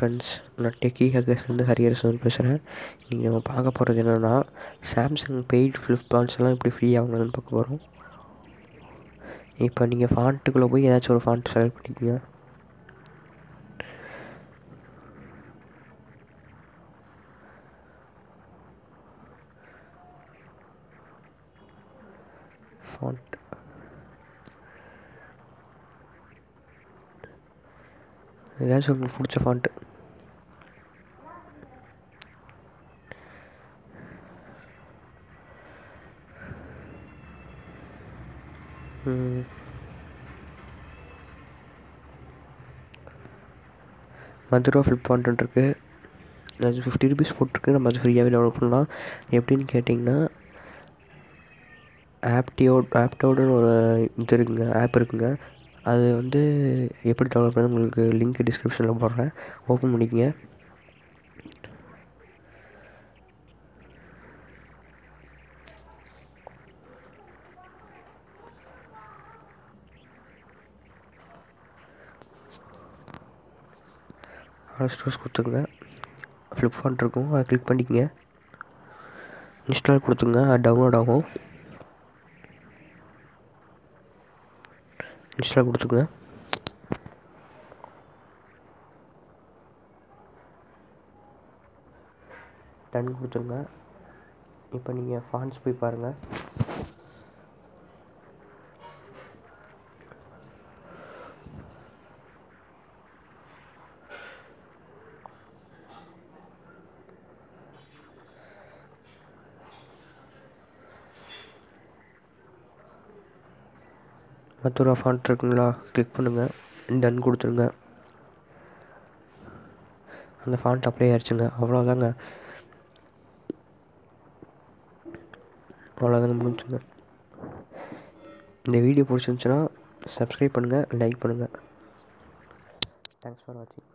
Friends, நான் techie ஹேக்கர்ஸ்லேருந்து Hariharasudhan பேசுகிறேன். இன்றைக்கி நம்ம பார்க்க போகிறது என்னென்னா, சாம்சங் பெய்ட் ஃப்ளிப்கார்ட்ஸ்லாம் எப்படி ஃப்ரீ ஆகணும்னு பார்க்க போகிறோம். இப்போ நீங்கள் ஃபாண்ட்டுக்குள்ளே போய் ஏதாச்சும் ஒரு ஃபாண்ட் செலக்ட் பண்ணிக்கோங்க. ஃபாண்ட் ஏதாச்சும் உங்களுக்கு பிடிச்ச ஃபாண்ட்டு. மதுரா ஃப்ளிப் ஃபாண்ட்டு இருக்குது. அது 50 ருபீஸ் போட்டிருக்கு. நம்ம அது ஃப்ரீயாகவே டவுன்லோட் பண்ணலாம். எப்படின்னு கேட்டிங்கன்னா, ஆப்டோடுன்னு ஒரு இது இருக்குங்க, ஆப் இருக்குங்க. அது வந்து எப்படி டவுன்லோட் பண்ண உங்களுக்கு லிங்க் டிஸ்கிரிப்ஷனில் போடுறேன். ஓப்பன் பண்ணிக்கங்க. ஸ்டோர்ஸ் கொடுத்துங்க. ஃப்ளிப் ஃபாண்ட் இருக்கும், அதை கிளிக் பண்ணிக்கங்க. இன்ஸ்டால் கொடுத்துங்க, அது டவுன்லோட் ஆகும். இன்ஸ்டால் கொடுத்துங்க. டன் கொடுத்துருங்க. இப்போ நீங்கள் ஃபாண்ட்ஸ் போய் பாருங்கள். மற்றொரு ஃபாண்ட் இருக்குங்களா, கிளிக் பண்ணுங்கள். டன் கொடுத்துருங்க. அந்த ஃபாண்ட் அப்ளை ஆயிடுச்சுங்க. அவ்வளோதாங்க முடிஞ்சுங்க. இந்த வீடியோ பிடிச்சிருந்துச்சுன்னா சப்ஸ்கிரைப் பண்ணுங்கள், லைக் பண்ணுங்கள். தேங்க்ஸ் ஃபார் வாட்சிங்.